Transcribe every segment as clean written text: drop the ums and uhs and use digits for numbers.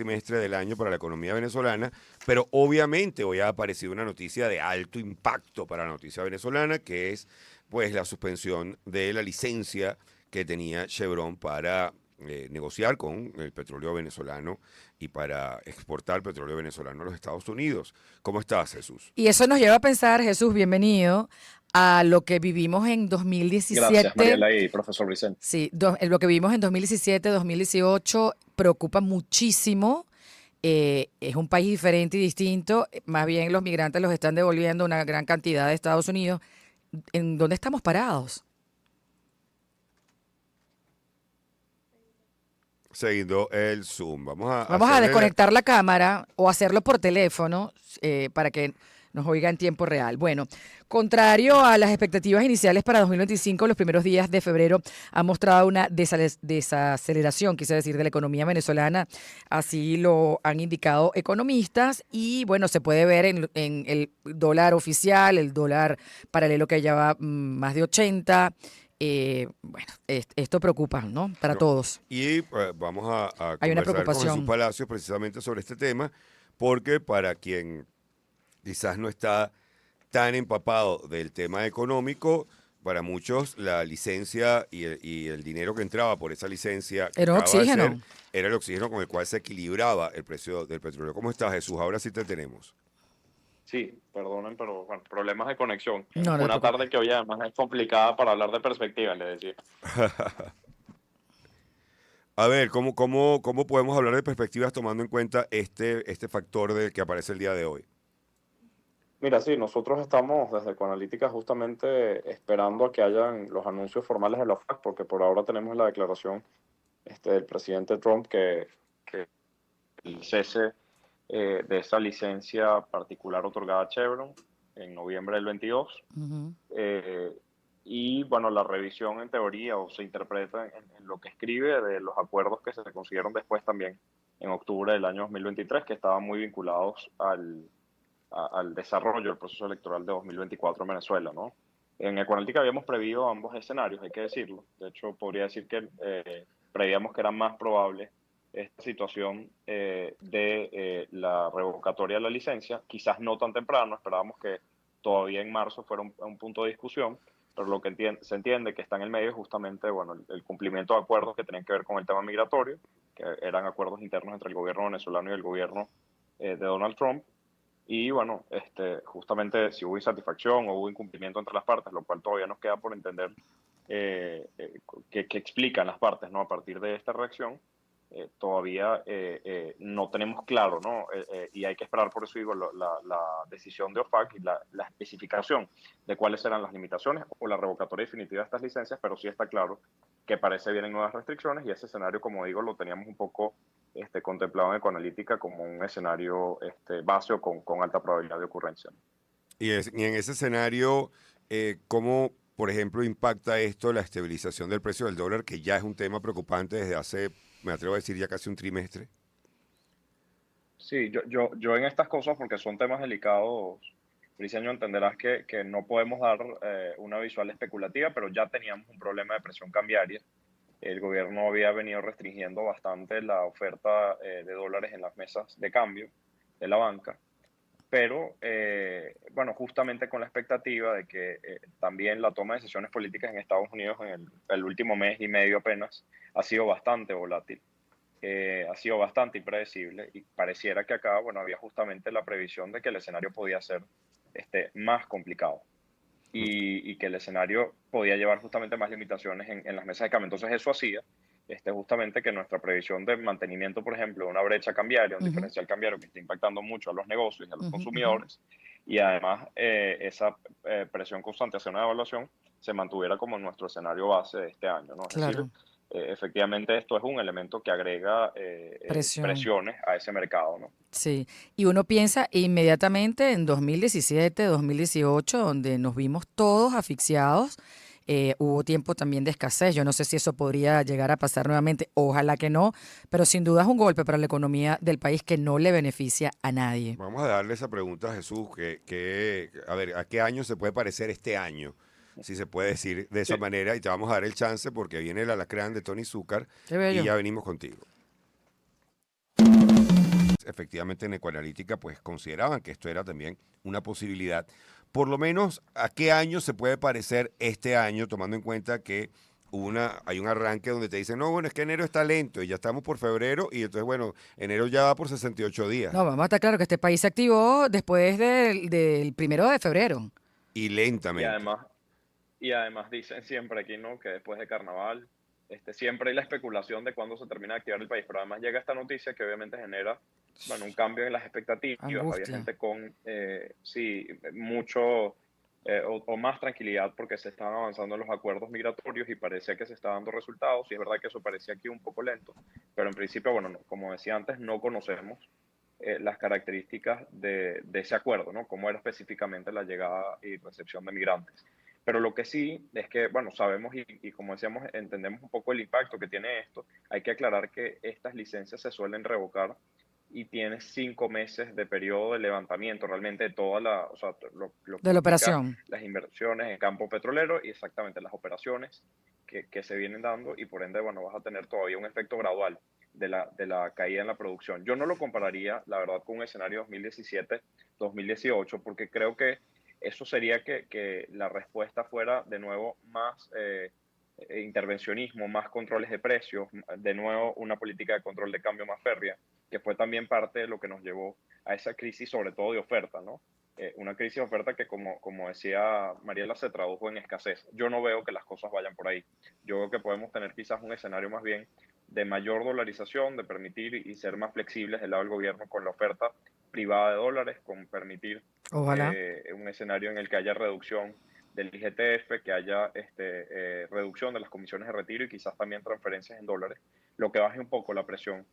trimestre del año para la economía venezolana, pero obviamente hoy ha aparecido una noticia de alto impacto para la noticia venezolana, que es pues la suspensión de la licencia que tenía Chevron para negociar con el petróleo venezolano y para exportar petróleo venezolano a los Estados Unidos. ¿Cómo estás, Jesús? Y eso nos lleva a pensar, Jesús, bienvenido, a lo que vivimos en Gracias, 2017. Mariela y profesor Vicente. Sí, lo que vivimos en 2017, 2018 preocupa muchísimo. Es un país diferente y distinto. Más bien los migrantes los están devolviendo una gran cantidad de Estados Unidos. ¿En dónde estamos parados? Seguido el Zoom. Vamos a Vamos a hacerle desconectar la cámara o hacerlo por teléfono para que nos oiga en tiempo real. Bueno, contrario a las expectativas iniciales para 2025, los primeros días de febrero han mostrado una desaceleración, quise decir, de la economía venezolana. Así lo han indicado economistas y bueno, se puede ver en el dólar oficial, el dólar paralelo que ya va más de 80. Bueno, esto preocupa, ¿no? Para No. todos. Y vamos a Hay una conversar con Jesús preocupación. Palacios precisamente sobre este tema, porque para quien quizás no está tan empapado del tema económico, para muchos la licencia y el dinero que entraba por esa licencia que Era un acaba de ser oxígeno. era el oxígeno con el cual se equilibraba el precio del petróleo. ¿Cómo estás, Jesús? Ahora sí te tenemos. Sí, perdonen, pero bueno, problemas de conexión. No, no te Una preocupes. tarde que hoy además es complicada para hablar de perspectiva, le decía. A ver, ¿cómo podemos hablar de perspectivas tomando en cuenta este factor que aparece el día de hoy? Mira, sí, nosotros estamos desde Ecoanalítica justamente esperando a que hayan los anuncios formales de la OFAC, porque por ahora tenemos la declaración del presidente Trump que el cese de esa licencia particular otorgada a Chevron en noviembre del 22. Ujú. Eh, y bueno, la revisión en teoría o se interpreta en lo que escribe de los acuerdos que se consiguieron después también en octubre del año 2023, que estaban muy vinculados al desarrollo del proceso electoral de 2024 en Venezuela, ¿no? En Ecoanalítica habíamos previsto ambos escenarios, hay que decirlo. De hecho, podría decir que prevíamos que era más probable esta situación de la revocatoria de la licencia, quizás no tan temprano, esperábamos que todavía en marzo fuera un punto de discusión, pero lo que se entiende que está en el medio es justamente bueno, el cumplimiento de acuerdos que tenían que ver con el tema migratorio, que eran acuerdos internos entre el gobierno venezolano y el gobierno de Donald Trump, y bueno, justamente si hubo insatisfacción o hubo incumplimiento entre las partes, lo cual todavía nos queda por entender qué explican las partes, ¿no? A partir de esta reacción, todavía no tenemos claro, ¿no? Y hay que esperar, por eso digo, la decisión de OFAC y la especificación de cuáles serán las limitaciones o la revocatoria definitiva de estas licencias, pero sí está claro que parece vienen nuevas restricciones y ese escenario, como digo, lo teníamos un poco contemplado en Ecoanalítica como un escenario base o con alta probabilidad de ocurrencia. Y en ese escenario, ¿cómo, por ejemplo, impacta esto la estabilización del precio del dólar, que ya es un tema preocupante desde hace, me atrevo a decir, ya casi un trimestre? Sí, yo en estas cosas, porque son temas delicados, Briceño, entenderás que no podemos dar una visual especulativa, pero ya teníamos un problema de presión cambiaria. El gobierno había venido restringiendo bastante la oferta de dólares en las mesas de cambio de la banca, pero bueno, justamente con la expectativa de que también la toma de decisiones políticas en Estados Unidos en el último mes y medio apenas ha sido bastante volátil, ha sido bastante impredecible y pareciera que acá, bueno, había justamente la previsión de que el escenario podía ser más complicado y que el escenario podía llevar justamente más limitaciones en las mesas de cambio. Entonces eso hacía justamente que nuestra previsión de mantenimiento, por ejemplo, de una brecha cambiaria, un Ujú, diferencial cambiario que está impactando mucho a los negocios y a los ujú, ujú. consumidores, y además esa presión constante hacia una devaluación se mantuviera como en nuestro escenario base de este año, ¿no? Es decir, Claro, efectivamente esto es un elemento que agrega presión. presiones a ese mercado, ¿no? Sí. Y uno piensa inmediatamente en 2017, 2018, donde nos vimos todos asfixiados. Hubo tiempo también de escasez. Yo no sé si eso podría llegar a pasar nuevamente. Ojalá que no, pero sin duda es un golpe para la economía del país que no le beneficia a nadie. Vamos a darle esa pregunta a Jesús, a ver, ¿a qué año se puede parecer este año? Si se puede decir de esa Sí, manera, y te vamos a dar el chance porque viene el alacrán de Tony Zúcar Qué y bello. ya venimos contigo. efectivamente en Ecoanalítica pues consideraban que esto era también una posibilidad. Por lo menos, ¿a qué año se puede parecer este año, tomando en cuenta que hay un arranque donde te dicen, no, bueno, es que enero está lento y ya estamos por febrero y entonces, bueno, enero ya va por 68 días No, vamos a estar claro que este país se activó después del 1 de febrero. y Y lentamente. además, y además dicen siempre aquí, ¿no? Que después de carnaval, siempre hay la especulación de cuándo se termina de activar el país, pero además llega esta noticia que obviamente genera, bueno, un cambio en las expectativas. Había Angustia. gente con, sí, mucho o más tranquilidad porque se estaban avanzando en los acuerdos migratorios y parecía que se está dando resultados. Y es verdad que eso parecía aquí un poco lento, pero en principio, bueno, como decía antes, no conocemos las características de ese acuerdo, ¿no? Cómo era específicamente la llegada y recepción de migrantes. Pero lo que sí es que, bueno, sabemos y como decíamos, entendemos un poco el impacto que tiene esto. Hay que aclarar que estas licencias se suelen revocar y tienes 5 meses de periodo de levantamiento realmente de toda o sea, lo que De la implica operación. las inversiones en campo petrolero y exactamente las operaciones que se vienen dando y por ende, bueno, vas a tener todavía un efecto gradual de la caída en la producción. Yo no lo compararía, la verdad, con un escenario 2017-2018 porque creo que eso sería que la respuesta fuera de nuevo más intervencionismo, más controles de precios, de nuevo una política de control de cambio más férrea, que fue también parte de lo que nos llevó a esa crisis, sobre todo de oferta, ¿no? Una crisis de oferta que, como decía Mariela, se tradujo en escasez. Yo no veo que las cosas vayan por ahí. Yo veo que podemos tener quizás un escenario más bien de mayor dolarización, de permitir y ser más flexibles del lado del gobierno con la oferta privada de dólares, con permitir Ojalá. un escenario en el que haya reducción del IGTF, que haya reducción de las comisiones de retiro y quizás también transferencias en dólares, lo que baje un poco la presión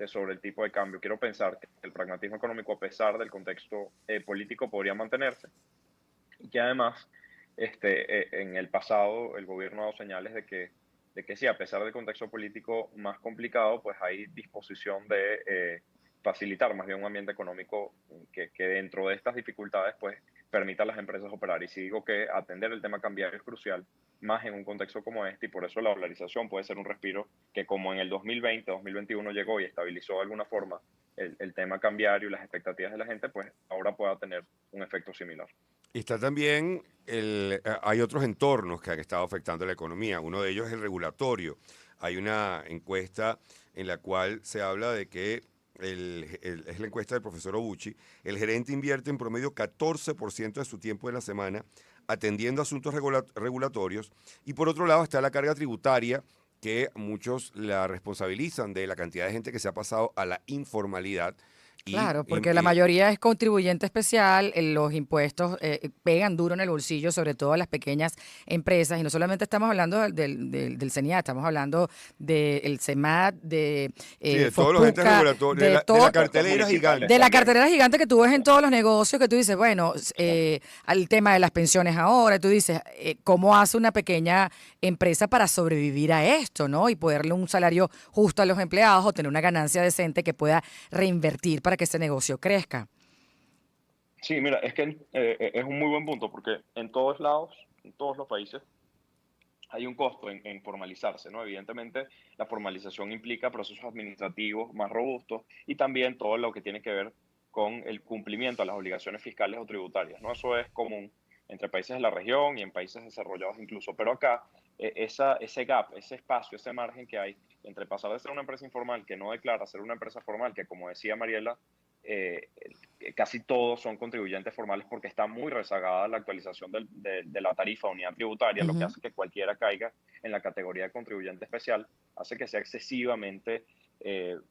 sobre el tipo de cambio. Quiero pensar que el pragmatismo económico, a pesar del contexto político, podría mantenerse y que además en el pasado el gobierno ha dado señales de que sí, a pesar del contexto político más complicado, pues hay disposición de facilitar más bien un ambiente económico que dentro de estas dificultades pues permita a las empresas operar. Y si digo que atender el tema cambiario es crucial, más en un contexto como este, y por eso la dolarización puede ser un respiro que como en el 2020, 2021 llegó y estabilizó de alguna forma el tema cambiario y las expectativas de la gente, pues ahora pueda tener un efecto similar. Y está también, hay otros entornos que han estado afectando la economía. Uno de ellos es el regulatorio. Hay una encuesta en la cual se habla de que, es la encuesta del profesor Obuchi, el gerente invierte en promedio 14% de su tiempo de la semana atendiendo asuntos regulatorios. Y por otro lado está la carga tributaria, que muchos la responsabilizan de la cantidad de gente que se ha pasado a la informalidad. Y, Claro, porque y- la y mayoría es contribuyente especial, los impuestos pegan duro en el bolsillo, sobre todo a las pequeñas empresas, y no solamente estamos hablando del CENIAT, estamos hablando del CEMAT, de sí, de todos los entes Fospuca, regulatorios, de de la todo, Puestos cartelera municipales de la gigante. también. cartera gigante que tú ves en todos los negocios, que tú dices, bueno, al tema de las pensiones ahora, tú dices, ¿cómo hace una pequeña empresa para sobrevivir a esto, ¿no? Y poder darle un salario justo a los empleados o tener una ganancia decente que pueda reinvertir para que ese negocio crezca. Sí, mira, es que es un muy buen punto porque en todos lados, en todos los países, hay un costo en formalizarse, ¿no? Evidentemente, la formalización implica procesos administrativos más robustos y también todo lo que tiene que ver con el cumplimiento a las obligaciones fiscales o tributarias, ¿no? Eso es común entre países de la región y en países desarrollados incluso. Pero acá, ese gap, ese espacio, ese margen que hay entre pasar de ser una empresa informal que no declara a ser una empresa formal, que como decía Mariela, eh, casi todos son contribuyentes formales porque está muy rezagada la actualización de la tarifa o unidad tributaria, lo que Ujú. hace que cualquiera caiga en la categoría de contribuyente especial, hace que sea excesivamente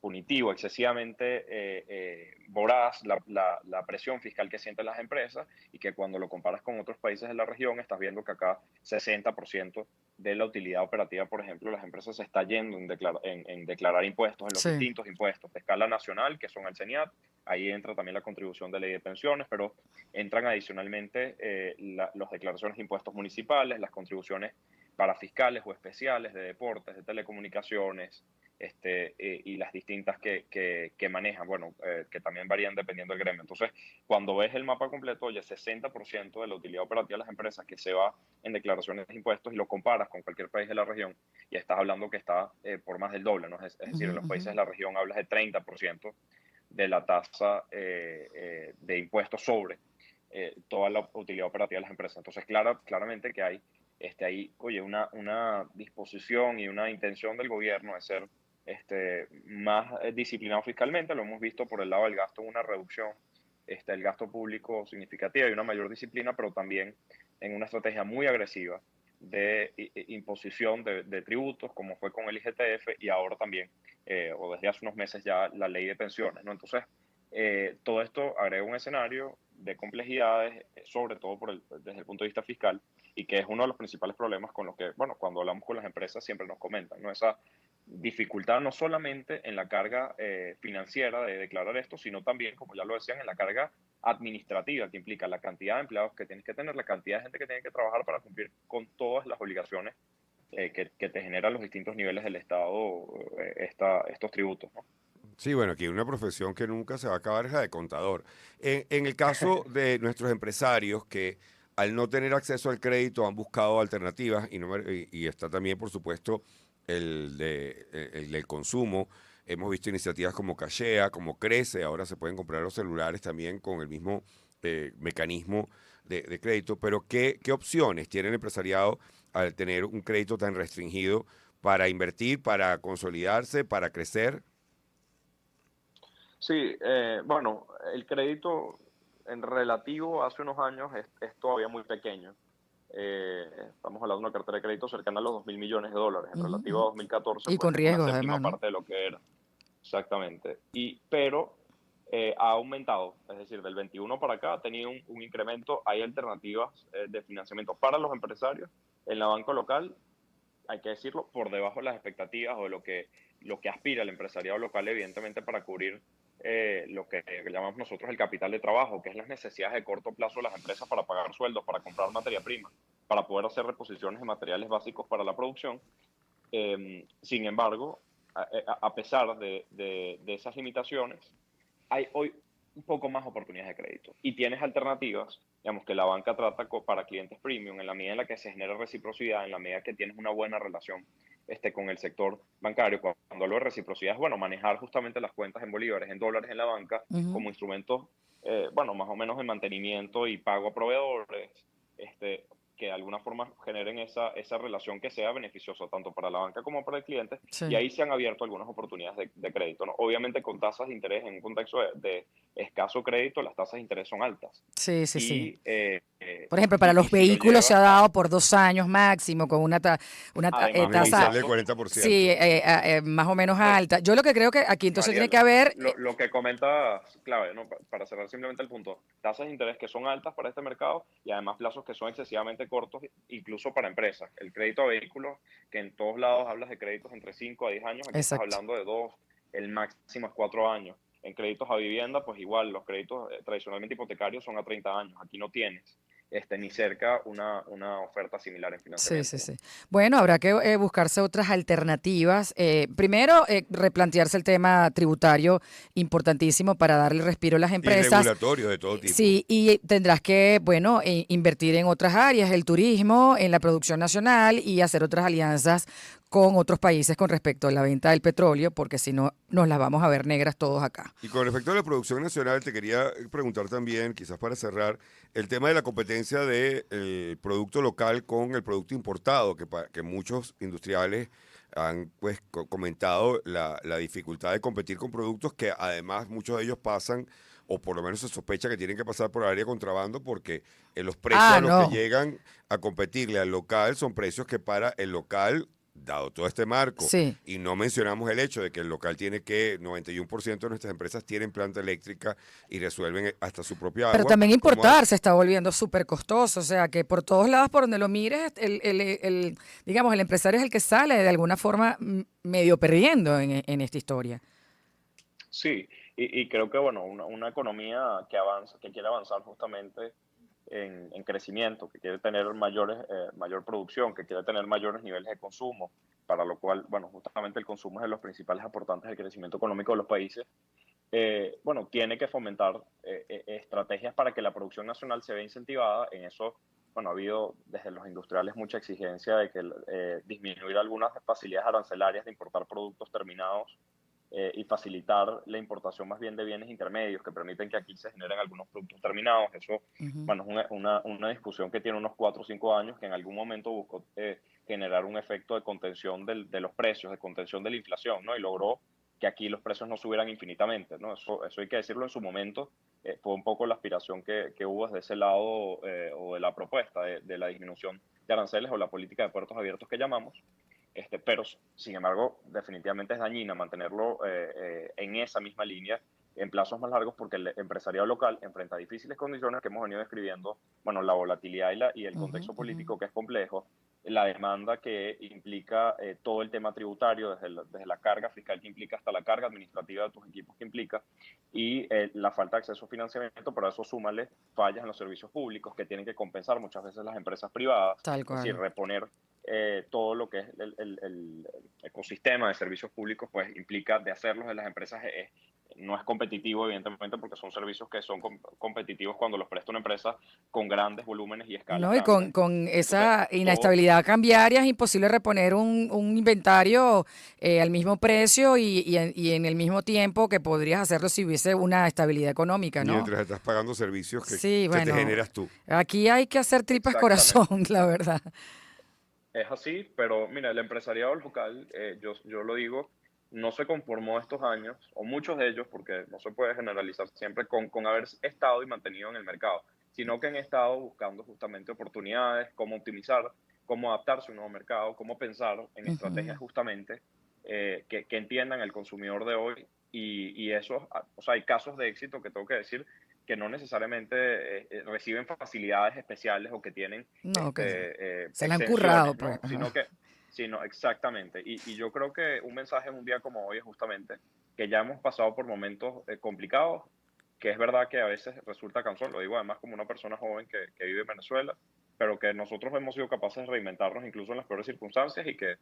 punitivo, excesivamente voraz la presión fiscal que sienten las empresas y que cuando lo comparas con otros países de la región estás viendo que acá 60% de la utilidad operativa, por ejemplo, las empresas se está yendo en declarar impuestos, en los Sí. distintos impuestos de escala nacional, que son el CENIAT. Ahí entra también la contribución de ley de pensiones, pero entran adicionalmente las declaraciones de impuestos municipales, las contribuciones para fiscales o especiales de deportes, de telecomunicaciones, y las distintas que manejan, bueno, que también varían dependiendo del gremio. Entonces, cuando ves el mapa completo, oye, 60% de la utilidad operativa de las empresas que se va en declaraciones de impuestos y lo comparas con cualquier país de la región, y estás hablando que está por más del doble, ¿no? Es decir, Ujú, en los ujú. países de la región hablas de 30%, de la tasa de impuestos sobre toda la utilidad operativa de las empresas. Entonces, claramente que hay oye, una disposición y una intención del gobierno de ser más disciplinado fiscalmente. Lo hemos visto por el lado del gasto, una reducción el gasto público significativa y una mayor disciplina, pero también en una estrategia muy agresiva de imposición de tributos, como fue con el IGTF y ahora también, o desde hace unos meses ya, la ley de pensiones, ¿no? Entonces, todo esto agrega un escenario de complejidades, sobre todo desde el punto de vista fiscal, y que es uno de los principales problemas con los que, bueno, cuando hablamos con las empresas siempre nos comentan, ¿no? Esa dificultad no solamente en la carga financiera de declarar esto, sino también, como ya lo decían, en la carga administrativa que implica la cantidad de empleados que tienes que tener, la cantidad de gente que tiene que trabajar para cumplir con todas las obligaciones que te generan los distintos niveles del Estado, estos tributos, ¿no? Sí, bueno, aquí hay una profesión que nunca se va a acabar, es la de contador. En el caso de nuestros empresarios que al no tener acceso al crédito han buscado alternativas y está también, por supuesto, el del consumo. Hemos visto iniciativas como Cachea, como Crece, ahora se pueden comprar los celulares también con el mismo mecanismo de crédito, pero ¿qué opciones tiene el empresariado al tener un crédito tan restringido para invertir, para consolidarse, para crecer? Sí, bueno, el crédito en relativo hace unos años es todavía muy pequeño. Estamos hablando de una cartera de crédito cercana a los 2.000 millones de dólares, en Ujú, relativo a ujú. 2014, Y pues con es una riesgos séptima además, ¿no? parte de lo que era. Exactamente. Pero ha aumentado, es decir, del 21 para acá ha tenido un incremento. Hay alternativas de financiamiento para los empresarios en la banca local, hay que decirlo, por debajo de las expectativas o de lo que aspira el empresariado local, evidentemente, para cubrir lo que llamamos nosotros el capital de trabajo, que es las necesidades de corto plazo de las empresas para pagar sueldos, para comprar materia prima, para poder hacer reposiciones de materiales básicos para la producción. Sin embargo, a pesar de esas limitaciones, hay hoy un poco más oportunidades de crédito y tienes alternativas, digamos, que la banca trata para clientes premium en la medida en la que se genera reciprocidad, en la medida que tienes una buena relación con el sector bancario. Cuando hablo de reciprocidad es, bueno, manejar justamente las cuentas en bolívares, en dólares en la banca Ujú. como instrumentos, bueno, más o menos de mantenimiento y pago a proveedores, que de alguna forma generen esa relación que sea beneficiosa tanto para la banca como para el cliente, y Sí, ahí se han abierto algunas oportunidades de crédito, ¿no? Obviamente con tasas de interés en un contexto de escaso crédito, las tasas de interés son altas. sí, sí, sí. Y, Por ejemplo, para los si lo vehículos se llevas ha dado por 2 años máximo, con además Un de un tasa, inicial del plazo, sí, 40%. más o menos eh, alta. Yo lo que creo que aquí entonces tiene que Mariela, haber, lo que comentas, clave, ¿no? Para cerrar simplemente el punto, tasas de interés que son altas para este mercado y además plazos que son excesivamente cortos, incluso para empresas. El crédito a vehículos, que en todos lados hablas de créditos entre 5 a 10 años, aquí estás exacto. hablando de 2, el máximo es 4 años. En créditos a vivienda, pues igual, los créditos tradicionalmente hipotecarios son a 30 años. Aquí no tienes ni cerca una oferta similar en Sí, sí, financiamiento, ¿no? sí. Bueno, habrá que buscarse otras alternativas. Primero, replantearse el tema tributario, importantísimo para darle respiro a las Y empresas. regulatorios de todo tipo. Sí, y tendrás que, bueno, invertir en otras áreas, el turismo, en la producción nacional y hacer otras alianzas con otros países con respecto a la venta del petróleo, porque si no, nos las vamos a ver negras todos acá. Y con respecto a la producción nacional, te quería preguntar también, quizás para cerrar, el tema de la competencia del producto local con el producto importado, que muchos industriales han pues comentado la dificultad de competir con productos que además muchos de ellos pasan, o por lo menos se sospecha que tienen que pasar por área de contrabando, porque los precios Ah, a los que no. llegan a competirle al local son precios que para el local, dado todo este marco, Sí. y no mencionamos el hecho de que el local tiene que, 91% de nuestras empresas tienen planta eléctrica y resuelven hasta su propia Pero agua. también ¿Cómo importar se está volviendo súper costoso, o sea que por todos lados, por donde lo mires, digamos, el empresario es el que sale de alguna forma medio perdiendo en esta historia. Sí, y creo que, bueno, una economía que avanza, que quiere avanzar justamente en crecimiento, que quiere tener mayor producción, que quiere tener mayores niveles de consumo, para lo cual, bueno, justamente el consumo es de los principales aportantes del crecimiento económico de los países. Bueno, tiene que fomentar estrategias para que la producción nacional se vea incentivada. En eso, bueno, ha habido desde los industriales mucha exigencia de que disminuir algunas facilidades arancelarias de importar productos terminados y facilitar la importación más bien de bienes intermedios que permiten que aquí se generen algunos productos terminados. Eso, Ujú. bueno, es una discusión que tiene unos 4 o 5 años, que en algún momento buscó generar un efecto de contención de los precios, de contención de la inflación, ¿no? Y logró que aquí los precios no subieran infinitamente, ¿no? Eso hay que decirlo en su momento. Fue un poco la aspiración que hubo desde ese lado, o de la propuesta de la disminución de aranceles o la política de puertos abiertos que llamamos. Pero, sin embargo, definitivamente es dañina mantenerlo en esa misma línea en plazos más largos, porque el empresariado local enfrenta difíciles condiciones que hemos venido describiendo, bueno, la volatilidad y el Ujú, contexto ujú. político, que es complejo, la demanda que implica todo el tema tributario, desde la carga fiscal que implica hasta la carga administrativa de tus equipos que implica, y la falta de acceso a financiamiento. Por eso súmale fallas en los servicios públicos que tienen que compensar muchas veces las empresas privadas, Tal es decir, cual. reponer todo lo que es el ecosistema de servicios públicos, pues implica de hacerlos de las empresas. No es competitivo, evidentemente, porque son servicios que son competitivos cuando los presta una empresa con grandes volúmenes y escalas No, y grandes. con Entonces, esa todo, inestabilidad cambiaria es imposible reponer un inventario al mismo precio y en el mismo tiempo que podrías hacerlo si hubiese una estabilidad económica, ¿no? Mientras estás pagando servicios Sí, que te bueno, generas tú. aquí hay que hacer tripas corazón, exactamente. la verdad. Es así, pero mira, el empresariado local, yo lo digo, no se conformó estos años, o muchos de ellos, porque no se puede generalizar siempre, con haber estado y mantenido en el mercado, sino que han estado buscando justamente oportunidades, cómo optimizar, cómo adaptarse a un nuevo mercado, cómo pensar en estrategias Ujú. justamente que entiendan el consumidor de hoy. Y eso, o sea, hay casos de éxito que tengo que decir que no necesariamente reciben facilidades especiales o que tienen No, que se la han currado, exenciones, pues. ¿no? Ajá. Sino exactamente. Y yo creo que un mensaje en un día como hoy es justamente que ya hemos pasado por momentos complicados, que es verdad que a veces resulta cansón, lo digo además como una persona joven que vive en Venezuela, pero que nosotros hemos sido capaces de reinventarnos incluso en las peores circunstancias, y que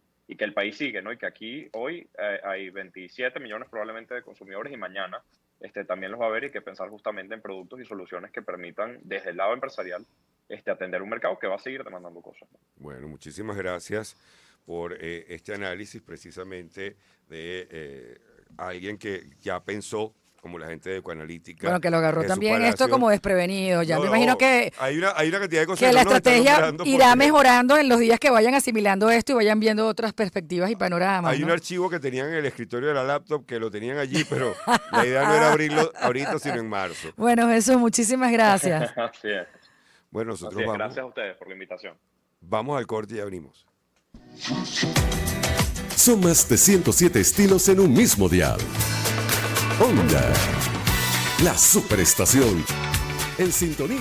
el país sigue, ¿no? Y que aquí hoy hay 27 millones probablemente de consumidores, y mañana también los va a haber, y que pensar justamente en productos y soluciones que permitan desde el lado empresarial atender un mercado que va a seguir demandando cosas, ¿no? Bueno, muchísimas gracias por este análisis precisamente de alguien que ya pensó, como la gente de Ecoanalítica, Bueno, que lo agarró Jesús también esto Palacio. como desprevenido. Ya No, me imagino no, hay una cantidad de cosas que que la no nos están estrategia nombrando irá porque mejorando en los días que vayan asimilando esto y vayan viendo otras perspectivas y panoramas, hay un ¿no? archivo que tenían en el escritorio de la laptop que lo tenían allí, pero la idea no era abrirlo ahorita, sino en marzo. Bueno, Jesús, muchísimas gracias. Así es, Bueno, así nosotros es. Gracias a ustedes por la invitación. vamos al corte y ya venimos. Son más de 107 estilos en un mismo dial. Honda, la superestación. En sintonía.